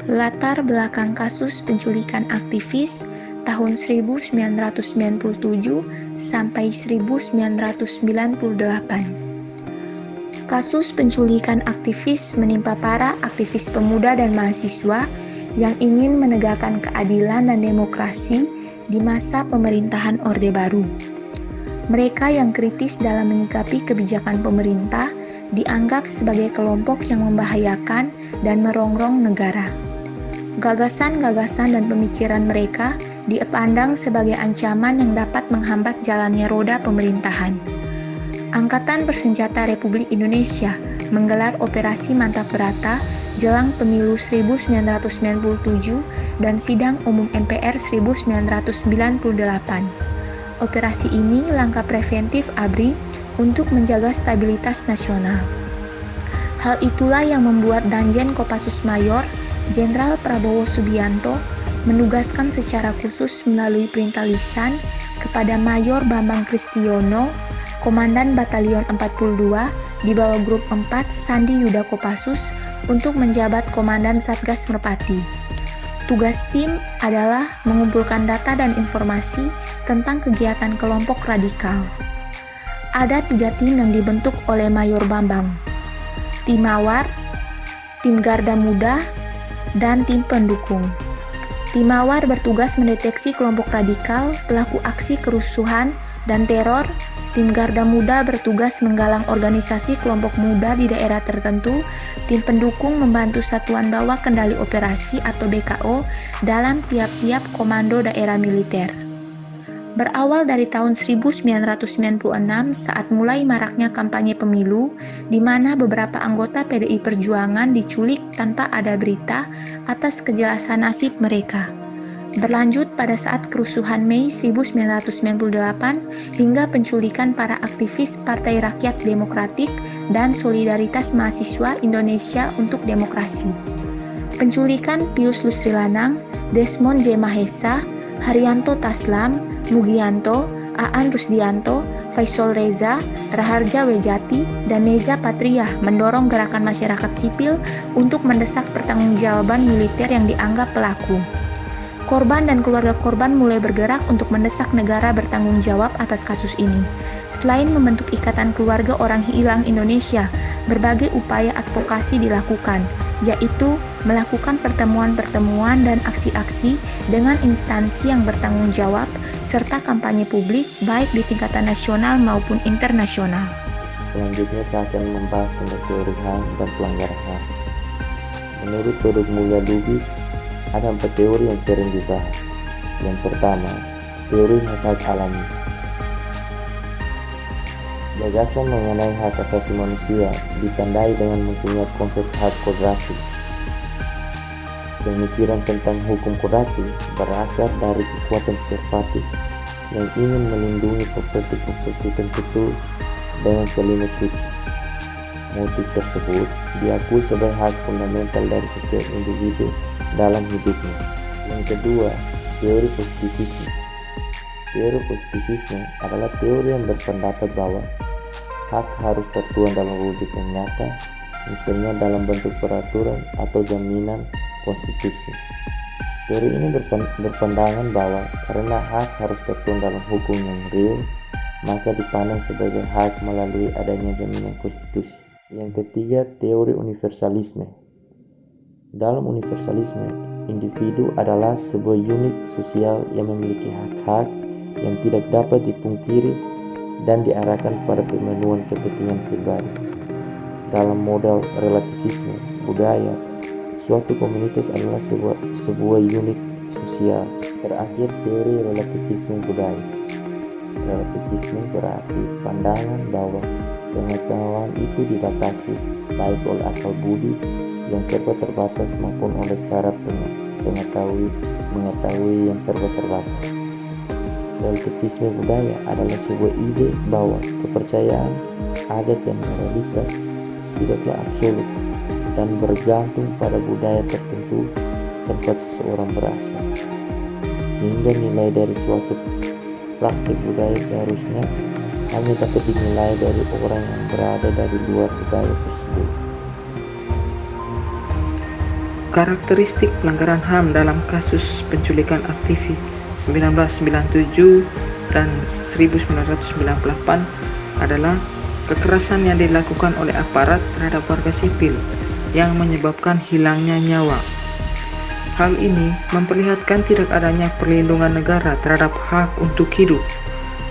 Latar belakang kasus penculikan aktivis tahun 1997 sampai 1998. Kasus penculikan aktivis menimpa para aktivis pemuda dan mahasiswa yang ingin menegakkan keadilan dan demokrasi di masa pemerintahan Orde Baru. Mereka yang kritis dalam menyikapi kebijakan pemerintah dianggap sebagai kelompok yang membahayakan dan merongrong negara. Gagasan-gagasan dan pemikiran mereka dipandang sebagai ancaman yang dapat menghambat jalannya roda pemerintahan. Angkatan Bersenjata Republik Indonesia menggelar Operasi Mantap Berata jelang pemilu 1997 dan Sidang Umum MPR 1998. Operasi ini langkah preventif ABRI untuk menjaga stabilitas nasional. Hal itulah yang membuat Danjen Kopassus Mayor Jenderal Prabowo Subianto menugaskan secara khusus melalui perintah lisan kepada Mayor Bambang Kristiono, Komandan Batalion 42 di bawah Grup 4 Sandi Yuda Kopassus untuk menjabat Komandan Satgas Merpati. Tugas tim adalah mengumpulkan data dan informasi tentang kegiatan kelompok radikal. Ada 3 tim yang dibentuk oleh Mayor Bambang: tim Mawar, tim Garda Muda, dan tim pendukung. Tim Mawar bertugas mendeteksi kelompok radikal, pelaku aksi kerusuhan dan teror. Tim Garda Muda bertugas menggalang organisasi kelompok muda di daerah tertentu. Tim pendukung membantu Satuan Bawah Kendali Operasi atau BKO dalam tiap-tiap komando daerah militer. Berawal dari tahun 1996 saat mulai maraknya kampanye pemilu, di mana beberapa anggota PDI Perjuangan diculik tanpa ada berita atas kejelasan nasib mereka. Berlanjut pada saat kerusuhan Mei 1998 hingga penculikan para aktivis Partai Rakyat Demokratik dan Solidaritas Mahasiswa Indonesia untuk Demokrasi. Penculikan Pius Lusrilanang, Desmond J. Mahesa, Haryanto Taslam, Mugianto, Aan Rusdianto, Faisal Reza, Raharja Wejati, dan Neza Patria mendorong gerakan masyarakat sipil untuk mendesak pertanggungjawaban militer yang dianggap pelaku. Korban dan keluarga korban mulai bergerak untuk mendesak negara bertanggung jawab atas kasus ini. Selain membentuk Ikatan Keluarga Orang Hilang Indonesia, berbagai upaya advokasi dilakukan, yaitu melakukan pertemuan-pertemuan dan aksi-aksi dengan instansi yang bertanggung jawab, serta kampanye publik baik di tingkatan nasional maupun internasional. Selanjutnya saya akan membahas tentang teori HAM dan pelanggaran HAM. Menurut Todok Mulya Lubis, ada 4 teori yang sering dibahas. Yang pertama, teori hak-hak alami. Gagasan mengenai hak asasi manusia ditandai dengan munculnya konsep hak kodrati. Pemikiran tentang hukum kodrati berakar dari kekuatan konservatif yang ingin melindungi properti-properti tertentu dengan selimut suci. Motif tersebut diakui sebagai hak fundamental dari setiap individu dalam hidupnya. Yang kedua, teori positivisme. Teori positivisme adalah teori yang berpendapat bahwa hak harus tertuang dalam wujud yang nyata, misalnya dalam bentuk peraturan atau jaminan konstitusi. Teori ini berpandangan bahwa karena hak harus tertuang dalam hukum yang real, maka dipandang sebagai hak melalui adanya jaminan konstitusi. Yang ketiga, teori universalisme. Dalam universalisme, individu adalah sebuah unit sosial yang memiliki hak-hak yang tidak dapat dipungkiri dan diarahkan pada pemenuhan kepentingan pribadi. Dalam model relativisme budaya, suatu komunitas adalah sebuah unit sosial. Terakhir, teori relativisme budaya. Relativisme berarti pandangan bahwa pengetahuan itu dibatasi baik oleh akal budi yang serba terbatas maupun oleh cara mengetahui yang serba terbatas. Relativisme budaya adalah sebuah ide bahwa kepercayaan, adat dan moralitas tidaklah absolut dan bergantung pada budaya tertentu tempat seseorang berasal, sehingga nilai dari suatu praktik budaya seharusnya hanya dapat dinilai dari orang yang berada dari luar budaya tersebut. Karakteristik pelanggaran HAM dalam kasus penculikan aktivis 1997 dan 1998 adalah kekerasan yang dilakukan oleh aparat terhadap warga sipil yang menyebabkan hilangnya nyawa. Hal ini memperlihatkan tidak adanya perlindungan negara terhadap hak untuk hidup,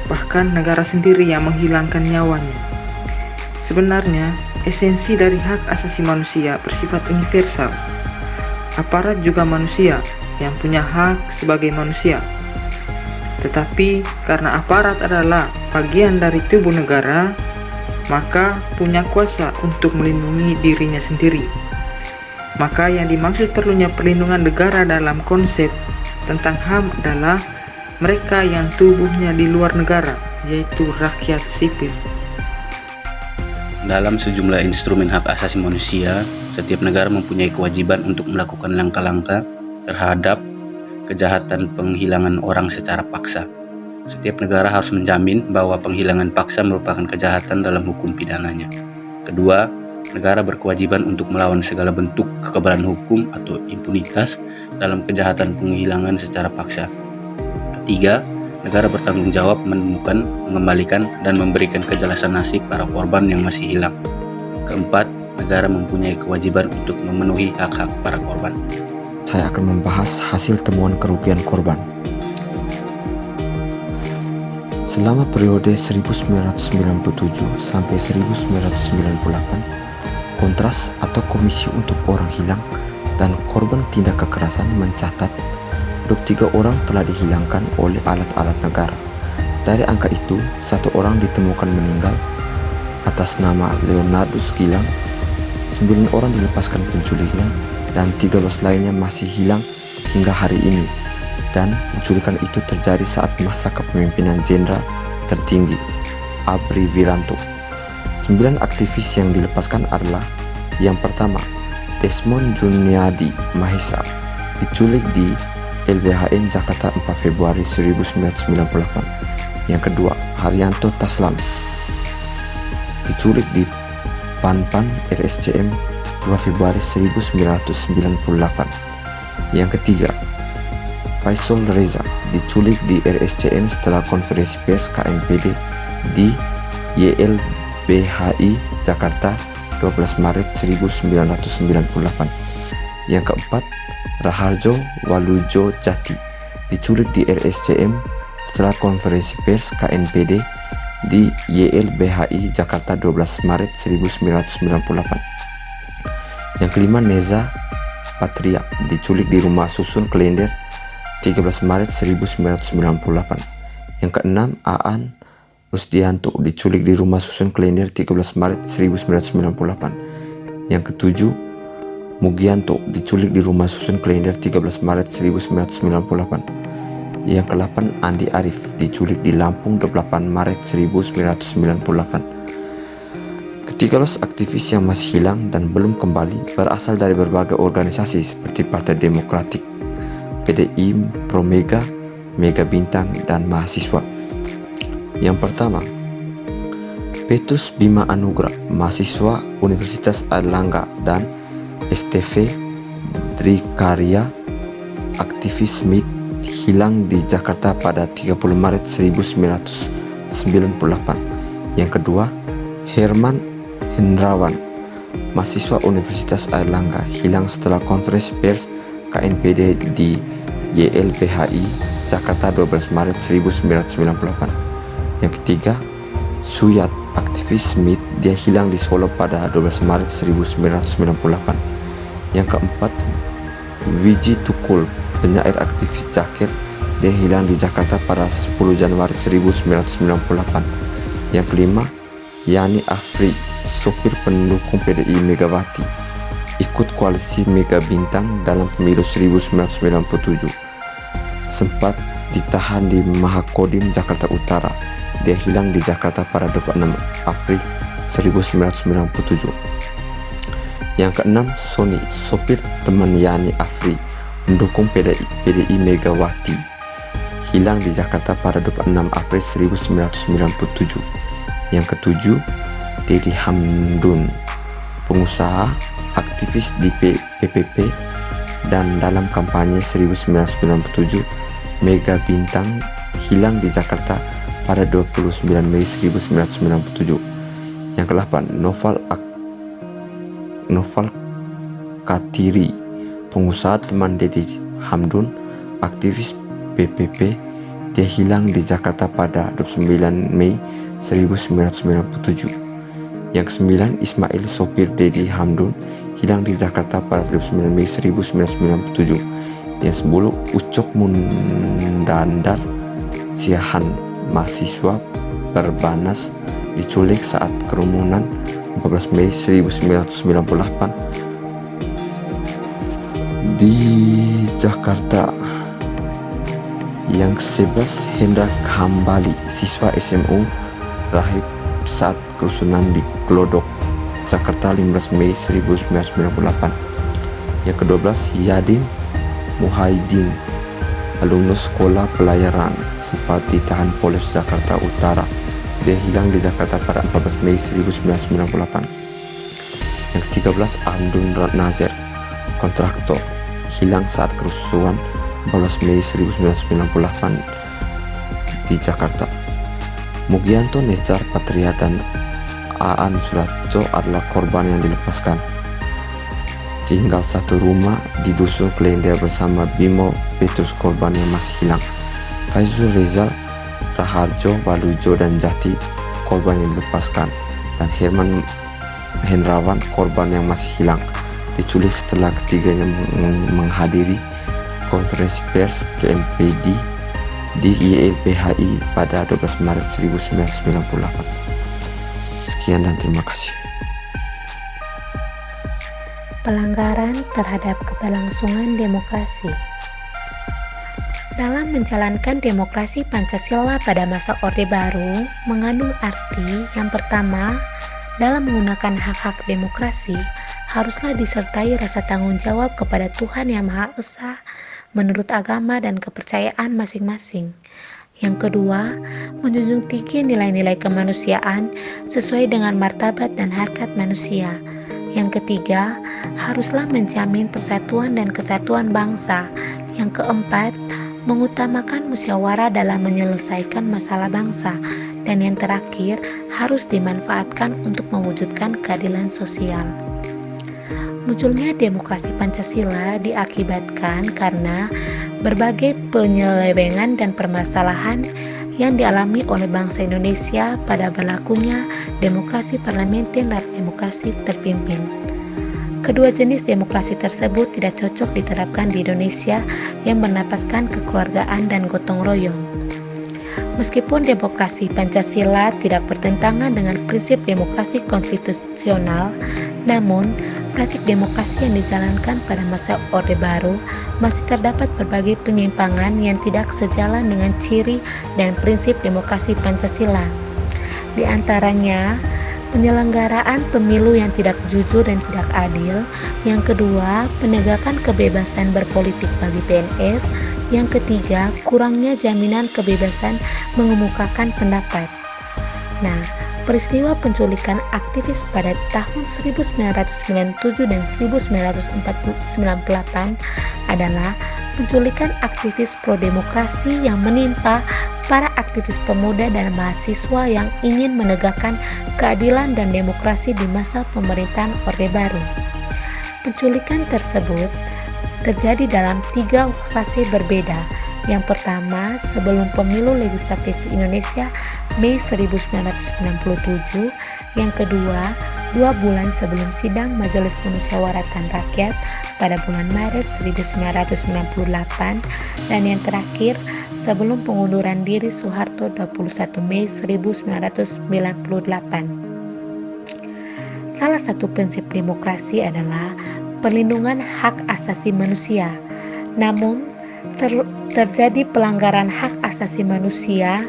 bahkan negara sendiri yang menghilangkan nyawanya. Sebenarnya, esensi dari hak asasi manusia bersifat universal. Aparat juga manusia yang punya hak sebagai manusia. Tetapi karena aparat adalah bagian dari tubuh negara, maka punya kuasa untuk melindungi dirinya sendiri. Maka yang dimaksud perlunya perlindungan negara dalam konsep tentang HAM adalah mereka yang tubuhnya di luar negara, yaitu rakyat sipil. Dalam sejumlah instrumen hak asasi manusia, setiap negara mempunyai kewajiban untuk melakukan langkah-langkah terhadap kejahatan penghilangan orang secara paksa. Setiap negara harus menjamin bahwa penghilangan paksa merupakan kejahatan dalam hukum pidananya. Kedua, negara berkewajiban untuk melawan segala bentuk kekebalan hukum atau impunitas dalam kejahatan penghilangan secara paksa. Ketiga, negara bertanggung jawab menemukan, mengembalikan, dan memberikan kejelasan nasib para korban yang masih hilang. Keempat, negara mempunyai kewajiban untuk memenuhi hak-hak para korban. Saya akan membahas hasil temuan kerugian korban. Selama periode 1997 sampai 1998, Kontras atau Komisi untuk Orang Hilang dan Korban Tindak Kekerasan mencatat 23 orang telah dihilangkan oleh alat-alat negara. Dari angka itu, 1 orang ditemukan meninggal atas nama Leonardus Gilang, 9 orang dilepaskan penculiknya, dan 13 lainnya masih hilang hingga hari ini. Dan penculikan itu terjadi saat masa kepemimpinan Jenderal tertinggi Abri Wiranto. 9 aktivis yang dilepaskan adalah: yang pertama, Desmond Juniadi Mahesa, diculik di LBHN Jakarta 4 Februari 1998. Yang kedua, Haryanto Taslam, diculik di Panpan RSCM 2 Februari 1998. Yang ketiga, Faisal Reza, diculik di RSCM setelah konferensi pers KMPD di YLBHI Jakarta 12 Maret 1998. Yang keempat, Raharjo Walujo Jati, diculik di RSCM setelah konferensi pers KNPD di YLBHI Jakarta 12 Maret 1998. Yang kelima, Neza Patria, diculik di rumah susun Klender 13 Maret 1998. Yang keenam, Aan Rusdianto, diculik di rumah susun Klender 13 Maret 1998. Yang ketujuh, Mugianto, diculik di rumah susun Klender 13 Maret 1998. Yang ke-8, Andi Arif, diculik di Lampung 28 Maret 1998. Ke-13 aktivis yang masih hilang dan belum kembali berasal dari berbagai organisasi seperti Partai Demokratik, PDI, Promega, Mega Bintang, dan mahasiswa. Yang pertama, Petrus Bima Anugrah, mahasiswa Universitas Airlangga, dan STV Drikarya, aktivis MIT, hilang di Jakarta pada 30 Maret 1998. Yang kedua, Herman Hendrawan, mahasiswa Universitas Airlangga, hilang setelah konferensi pers KNPD di YLBHI Jakarta 12 Maret 1998. Yang ketiga, Suyat, aktivis MIT, dia hilang di Solo pada 12 Maret 1998. Yang keempat, Wiji Tukul, penyair aktivis Jakir, dia hilang di Jakarta pada 10 Januari 1998. Yang kelima, Yani Afri, sopir pendukung PDI Megawati, ikut koalisi Mega Bintang dalam pemilu 1997. Sempat ditahan di Mahakodim Jakarta Utara. Dia hilang di Jakarta pada 26 April 1997. Yang keenam, Sony, sopir teman Yani Afri, pendukung PDI Megawati, hilang di Jakarta pada 26 April 1997. Yang ketujuh, Dedi Hamdun, pengusaha aktivis di PPP dan dalam kampanye 1997, Mega Bintang hilang di Jakarta pada 29 Mei 1997. Yang ke-8, Noval Katiri, pengusaha teman Deddy Hamdun, aktivis PPP, dia hilang di Jakarta pada 29 Mei 1997. Yang ke-9, Ismail, sopir Deddy Hamdun, hilang di Jakarta pada 29 Mei 1997. Yang 10, Ucok Mundandar Siahan, mahasiswa Perbanas, diculik saat kerumunan 14 Mei 1998 di Jakarta. Yang ke-11, Hendra Hambali, siswa SMU rahib saat kerusuhan di Glodok, Jakarta 15 Mei 1998. Yang ke-12, Yadin Muhaidin, alumnus sekolah pelayaran, sempat ditahan Polres Jakarta Utara. Dia hilang di Jakarta pada 14 Mei 1998. Yang ke-13, Hamdun Nazir, kontraktor, hilang saat kerusuhan 14 Mei 1998 di Jakarta. Mugianto Nezar Patria dan Aan Suratjo adalah korban yang dilepaskan. Tinggal satu rumah di Dusun Klender bersama Bimo Petrus, korban yang masih hilang. Faizul Rizal, Raharjo, Walujo, dan Jati, korban yang dilepaskan. Dan Herman Hendrawan, korban yang masih hilang, diculik setelah ketiganya menghadiri konferensi pers KNPD di YLPHI pada 12 Maret 1998. Sekian dan terima kasih. Pelanggaran terhadap keberlangsungan demokrasi. Dalam menjalankan demokrasi Pancasila pada masa Orde Baru mengandung arti yang pertama, dalam menggunakan hak-hak demokrasi haruslah disertai rasa tanggung jawab kepada Tuhan Yang Maha Esa menurut agama dan kepercayaan masing-masing. Yang kedua, menjunjung tinggi nilai-nilai kemanusiaan sesuai dengan martabat dan harkat manusia. Yang ketiga, haruslah menjamin persatuan dan kesatuan bangsa. Yang keempat, mengutamakan musyawarah dalam menyelesaikan masalah bangsa. Dan yang terakhir, harus dimanfaatkan untuk mewujudkan keadilan sosial. Munculnya demokrasi Pancasila diakibatkan karena berbagai penyelewengan dan permasalahan yang dialami oleh bangsa Indonesia pada berlakunya demokrasi parlementer dan demokrasi terpimpin. Kedua jenis demokrasi tersebut tidak cocok diterapkan di Indonesia yang bernapaskan kekeluargaan dan gotong royong. Meskipun demokrasi Pancasila tidak bertentangan dengan prinsip demokrasi konstitusional, namun praktik demokrasi yang dijalankan pada masa Orde Baru masih terdapat berbagai penyimpangan yang tidak sejalan dengan ciri dan prinsip demokrasi Pancasila. Di antaranya, penyelenggaraan pemilu yang tidak jujur dan tidak adil. Yang kedua, penegakan kebebasan berpolitik bagi PNS. Yang ketiga, kurangnya jaminan kebebasan mengemukakan pendapat. Nah, peristiwa penculikan aktivis pada tahun 1997 dan 1998 adalah penculikan aktivis pro-demokrasi yang menimpa para aktivis pemuda dan mahasiswa yang ingin menegakkan keadilan dan demokrasi di masa pemerintahan Orde Baru. Penculikan tersebut terjadi dalam 3 fase berbeda. Yang pertama, sebelum pemilu legislatif Indonesia Mei 1997. Yang kedua, 2 bulan sebelum sidang Majelis Permusyawaratan Rakyat pada bulan Maret 1998. Dan yang terakhir, sebelum pengunduran diri Soeharto 21 Mei 1998. Salah satu prinsip demokrasi adalah perlindungan hak asasi manusia. Namun, terjadi pelanggaran hak asasi manusia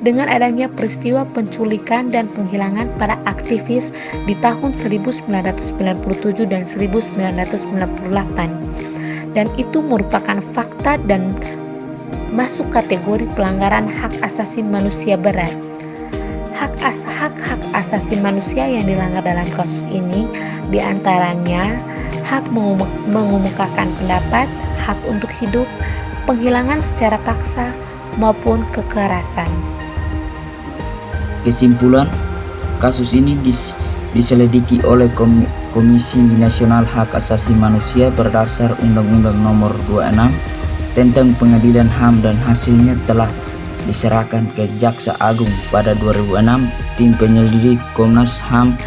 dengan adanya peristiwa penculikan dan penghilangan para aktivis di tahun 1997 dan 1998. Dan itu merupakan fakta dan masuk kategori pelanggaran hak asasi manusia berat. Hak asasi manusia yang dilanggar dalam kasus ini diantaranya hak mengemukakan pendapat, hak untuk hidup, penghilangan secara paksa, maupun kekerasan. Kesimpulan, kasus ini diselidiki oleh Komisi Nasional Hak Asasi Manusia berdasar Undang-Undang Nomor 26 tentang Pengadilan HAM dan hasilnya telah diserahkan ke Jaksa Agung. Pada 2006, tim penyelidik Komnas HAM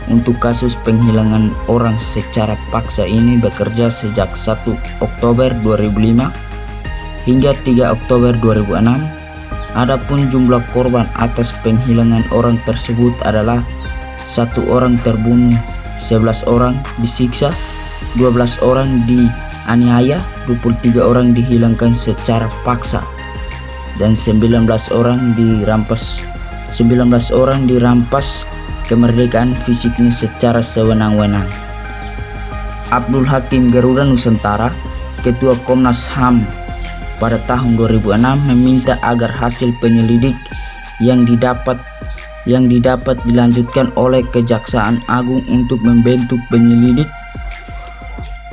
untuk kasus penghilangan orang secara paksa ini bekerja sejak 1 Oktober 2005 hingga 3 Oktober 2006. Adapun jumlah korban atas penghilangan orang tersebut adalah 1 orang terbunuh, 11 orang disiksa, 12 orang dianiaya, 23 orang dihilangkan secara paksa, dan 19 orang dirampas kemerdekaan fisiknya secara sewenang-wenang. Abdul Hakim Garuda Nusantara, Ketua Komnas HAM pada tahun 2006 meminta agar hasil penyelidik yang didapat dilanjutkan oleh Kejaksaan Agung untuk membentuk penyelidik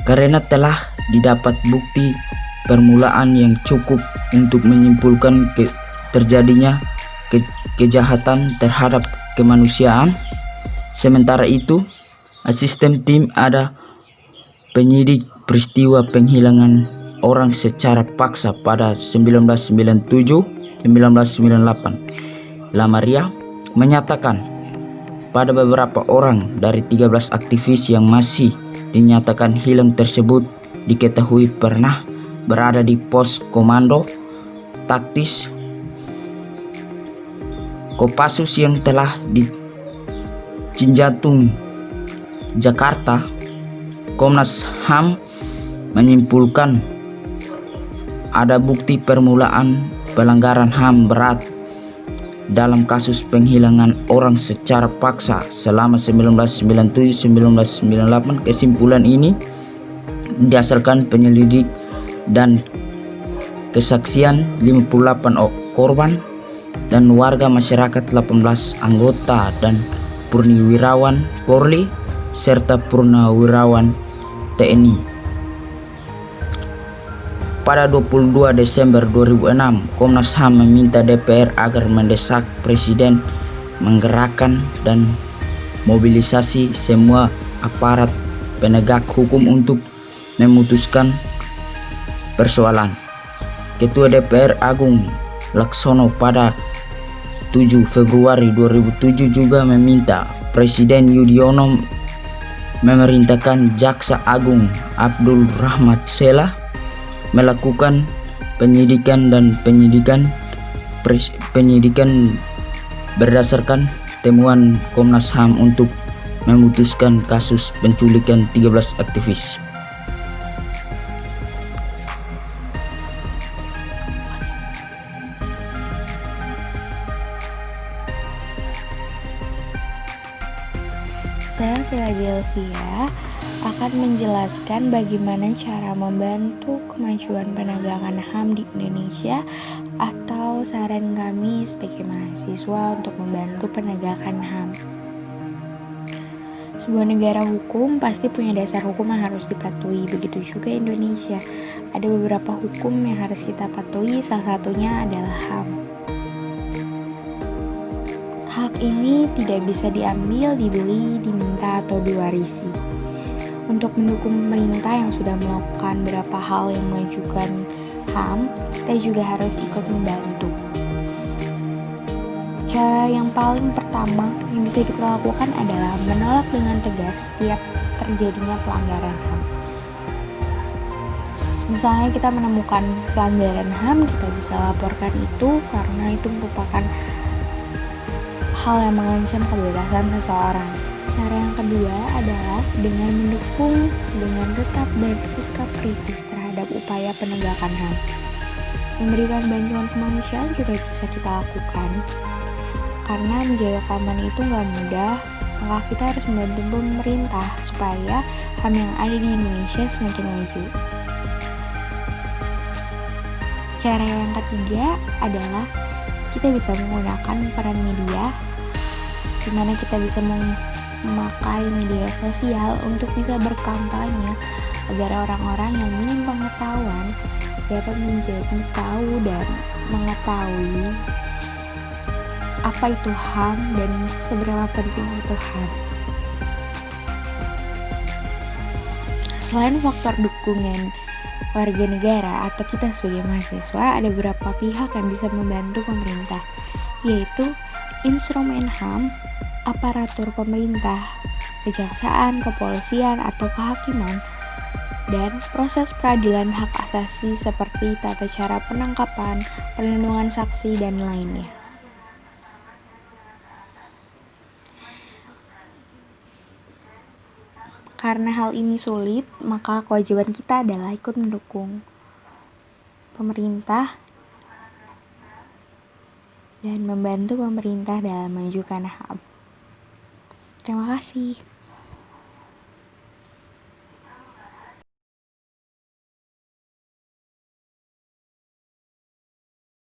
karena telah didapat bukti permulaan yang cukup untuk menyimpulkan terjadinya kejahatan terhadap kemanusiaan. Sementara itu, asisten tim ada penyidik peristiwa penghilangan orang secara paksa pada 1997-1998, Lamaria, menyatakan pada beberapa orang dari 13 aktivis yang masih dinyatakan hilang tersebut diketahui pernah berada di pos komando taktis Kopassus yang telah di Cijantung, Jakarta. Komnas HAM menyimpulkan ada bukti permulaan pelanggaran HAM berat dalam kasus penghilangan orang secara paksa selama 1997-1998. Kesimpulan ini didasarkan penyelidik dan kesaksian 58 korban dan warga masyarakat, 18 anggota dan purnawirawan Polri serta purnawirawan TNI. Pada 22 Desember 2006, Komnas HAM meminta DPR agar mendesak Presiden menggerakkan dan mobilisasi semua aparat penegak hukum untuk memutuskan persoalan. Ketua DPR Agung Laksono pada 7 Februari 2007 juga meminta Presiden Yudhoyono memerintahkan Jaksa Agung Abdul Rahmat Sela melakukan penyidikan berdasarkan temuan Komnas HAM untuk memutuskan kasus penculikan 13 aktivis. Saya Philadelphia akan menjelaskan bagaimana cara membantu kemajuan penegakan HAM di Indonesia atau saran kami sebagai mahasiswa untuk membantu penegakan HAM. Sebuah negara hukum pasti punya dasar hukum yang harus dipatuhi, begitu juga Indonesia. Ada beberapa hukum yang harus kita patuhi, salah satunya adalah HAM. Hak ini tidak bisa diambil, dibeli, diminta, atau diwarisi. Untuk mendukung pemerintah yang sudah melakukan beberapa hal yang mengajukan HAM, kita juga harus ikut membantu. Cara yang paling pertama yang bisa kita lakukan adalah menolak dengan tegas setiap terjadinya pelanggaran HAM. Misalnya kita menemukan pelanggaran HAM, kita bisa laporkan itu karena itu merupakan hal yang mengancam kebebasan seseorang. Cara yang kedua adalah dengan mendukung dengan tetap bersikap kritis terhadap upaya penegakan HAM. Memberikan bantuan kemanusiaan juga bisa kita lakukan. Karena menjaga keamanan itu nggak mudah, maka kita harus membantu pemerintah supaya HAM yang ada di Indonesia semakin maju. Cara yang ketiga adalah kita bisa menggunakan peran media, di mana kita bisa memakai media sosial untuk bisa berkampanye agar orang-orang yang minim pengetahuan dapat menjadi tahu dan mengetahui apa itu HAM dan seberapa penting itu HAM. Selain faktor dukungan warga negara atau kita sebagai mahasiswa, ada beberapa pihak yang bisa membantu pemerintah, yaitu instrumen HAM, aparatur pemerintah, kejaksaan, kepolisian atau kehakiman, dan proses peradilan hak asasi seperti tata cara penangkapan, perlindungan saksi, dan lainnya. Karena hal ini sulit, maka kewajiban kita adalah ikut mendukung pemerintah dan membantu pemerintah dalam mengajukan HAM. Terima kasih.